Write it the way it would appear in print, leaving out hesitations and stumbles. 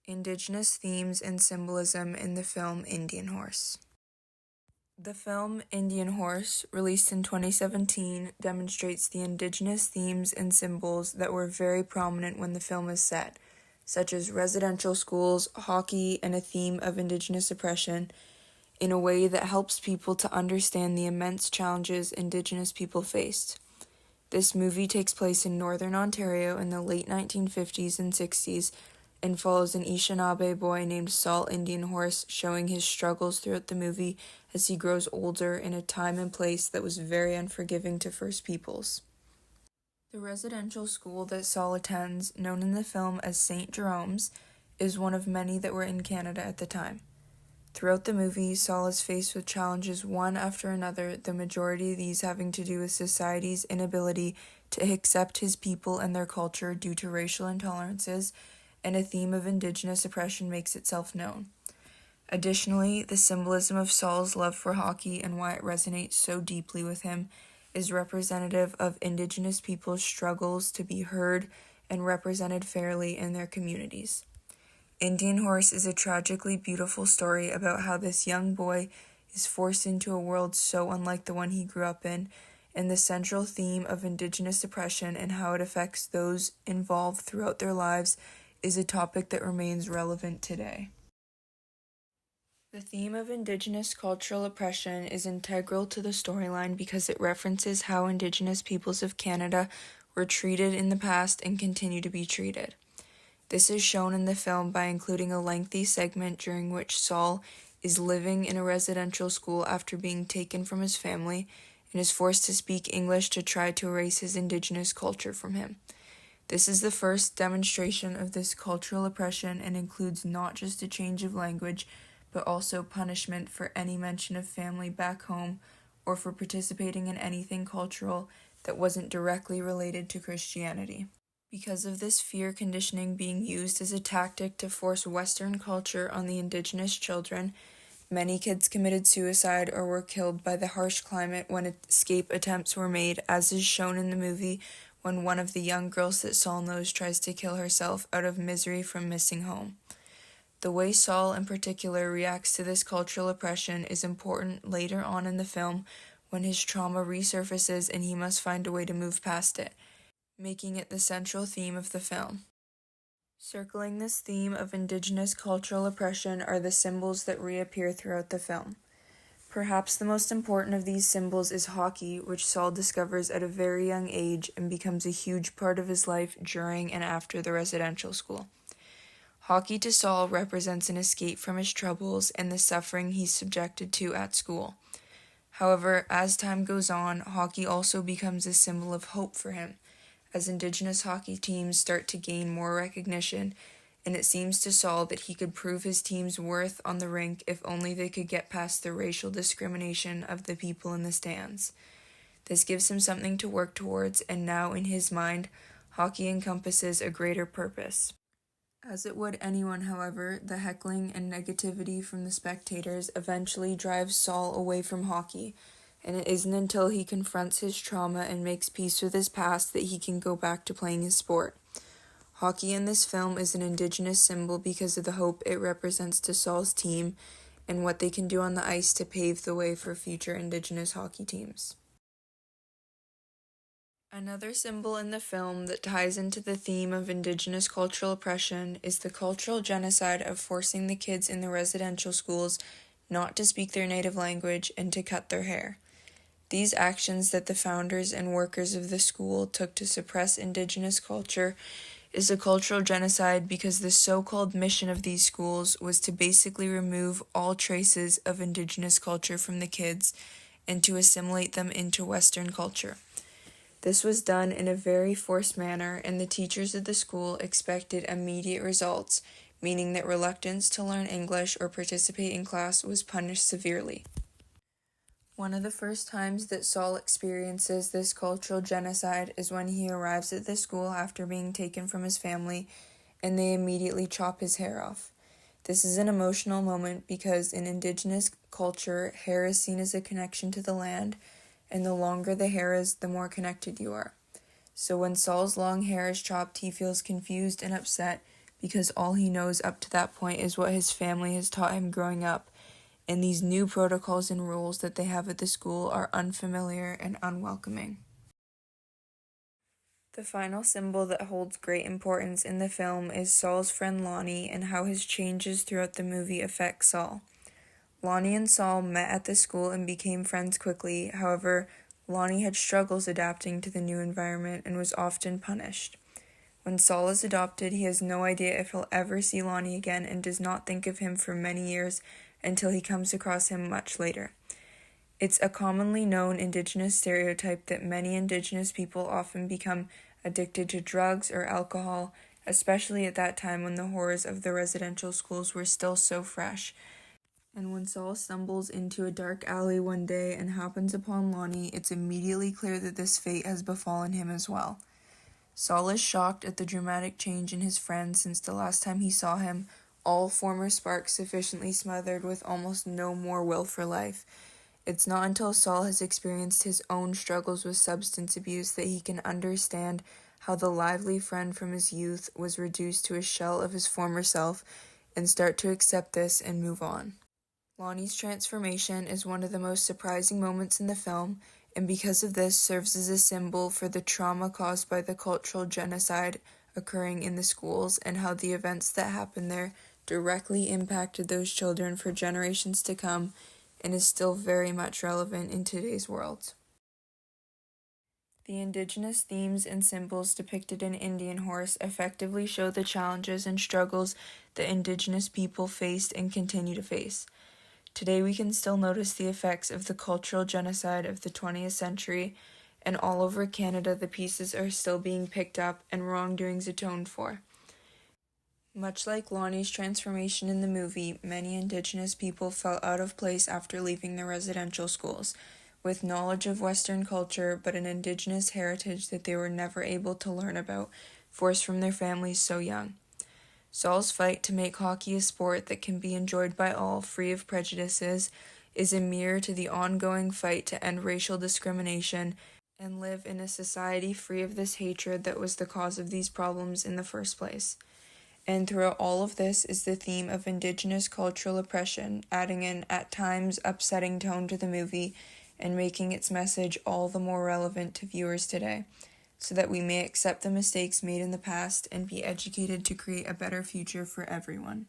Indigenous themes and symbolism in the film Indian Horse. The film Indian Horse, released in 2017, demonstrates the indigenous themes and symbols that were very prominent when the film is set, such as residential schools, hockey, and a theme of indigenous oppression, in a way that helps people to understand the immense challenges indigenous people faced. This movie takes place in northern Ontario in the late 1950s and 60s and follows an Anishinaabe boy named Saul Indian Horse, showing his struggles throughout the movie as he grows older in a time and place that was very unforgiving to First Peoples. The residential school that Saul attends, known in the film as St. Jerome's, is one of many that were in Canada at the time. Throughout the movie, Saul is faced with challenges one after another, the majority of these having to do with society's inability to accept his people and their culture due to racial intolerances, and a theme of indigenous oppression makes itself known. Additionally, the symbolism of Saul's love for hockey and why it resonates so deeply with him is representative of indigenous people's struggles to be heard and represented fairly in their communities. Indian Horse is a tragically beautiful story about how this young boy is forced into a world so unlike the one he grew up in, and the central theme of indigenous oppression and how it affects those involved throughout their lives is a topic that remains relevant today. The theme of Indigenous cultural oppression is integral to the storyline because it references how Indigenous peoples of Canada were treated in the past and continue to be treated. This is shown in the film by including a lengthy segment during which Saul is living in a residential school after being taken from his family and is forced to speak English to try to erase his Indigenous culture from him. This is the first demonstration of this cultural oppression and includes not just a change of language, but also punishment for any mention of family back home or for participating in anything cultural that wasn't directly related to Christianity. Because of this fear conditioning being used as a tactic to force Western culture on the Indigenous children, many kids committed suicide or were killed by the harsh climate when escape attempts were made, as is shown in the movie when one of the young girls that Saul knows tries to kill herself out of misery from missing home. The way Saul in particular reacts to this cultural oppression is important later on in the film when his trauma resurfaces and he must find a way to move past it, making it the central theme of the film. Circling this theme of Indigenous cultural oppression are the symbols that reappear throughout the film. Perhaps the most important of these symbols is hockey, which Saul discovers at a very young age and becomes a huge part of his life during and after the residential school. Hockey to Saul represents an escape from his troubles and the suffering he's subjected to at school. However, as time goes on, hockey also becomes a symbol of hope for him, as Indigenous hockey teams start to gain more recognition, and it seems to Saul that he could prove his team's worth on the rink if only they could get past the racial discrimination of the people in the stands. This gives him something to work towards, and now in his mind, hockey encompasses a greater purpose. As it would anyone, however, the heckling and negativity from the spectators eventually drives Saul away from hockey, and it isn't until he confronts his trauma and makes peace with his past that he can go back to playing his sport. Hockey in this film is an Indigenous symbol because of the hope it represents to Saul's team and what they can do on the ice to pave the way for future Indigenous hockey teams. Another symbol in the film that ties into the theme of Indigenous cultural oppression is the cultural genocide of forcing the kids in the residential schools not to speak their native language and to cut their hair. These actions that the founders and workers of the school took to suppress Indigenous culture is a cultural genocide because the so-called mission of these schools was to basically remove all traces of Indigenous culture from the kids and to assimilate them into Western culture. This was done in a very forced manner, and the teachers of the school expected immediate results, meaning that reluctance to learn English or participate in class was punished severely. One of the first times that Saul experiences this cultural genocide is when he arrives at the school after being taken from his family, and they immediately chop his hair off. This is an emotional moment because in Indigenous culture, hair is seen as a connection to the land, and the longer the hair is, the more connected you are. So when Saul's long hair is chopped, he feels confused and upset because all he knows up to that point is what his family has taught him growing up, and these new protocols and rules that they have at the school are unfamiliar and unwelcoming. The final symbol that holds great importance in the film is Saul's friend Lonnie and how his changes throughout the movie affect Saul. Lonnie and Saul met at the school and became friends quickly. However, Lonnie had struggles adapting to the new environment and was often punished. When Saul is adopted, he has no idea if he'll ever see Lonnie again and does not think of him for many years until he comes across him much later. It's a commonly known Indigenous stereotype that many Indigenous people often become addicted to drugs or alcohol, especially at that time when the horrors of the residential schools were still so fresh. And when Saul stumbles into a dark alley one day and happens upon Lonnie, it's immediately clear that this fate has befallen him as well. Saul is shocked at the dramatic change in his friend since the last time he saw him, all former sparks sufficiently smothered with almost no more will for life. It's not until Saul has experienced his own struggles with substance abuse that he can understand how the lively friend from his youth was reduced to a shell of his former self and start to accept this and move on. Lonnie's transformation is one of the most surprising moments in the film, and because of this serves as a symbol for the trauma caused by the cultural genocide occurring in the schools and how the events that happened there directly impacted those children for generations to come and is still very much relevant in today's world. The Indigenous themes and symbols depicted in Indian Horse effectively show the challenges and struggles that Indigenous people faced and continue to face. Today we can still notice the effects of the cultural genocide of the 20th century, and all over Canada the pieces are still being picked up and wrongdoings atoned for. Much like Lonnie's transformation in the movie, many Indigenous people felt out of place after leaving the residential schools, with knowledge of Western culture but an Indigenous heritage that they were never able to learn about, forced from their families so young. Saul's fight to make hockey a sport that can be enjoyed by all, free of prejudices, is a mirror to the ongoing fight to end racial discrimination and live in a society free of this hatred that was the cause of these problems in the first place. And throughout all of this is the theme of Indigenous cultural oppression, adding an, at times, upsetting tone to the movie and making its message all the more relevant to viewers today, so that we may accept the mistakes made in the past and be educated to create a better future for everyone.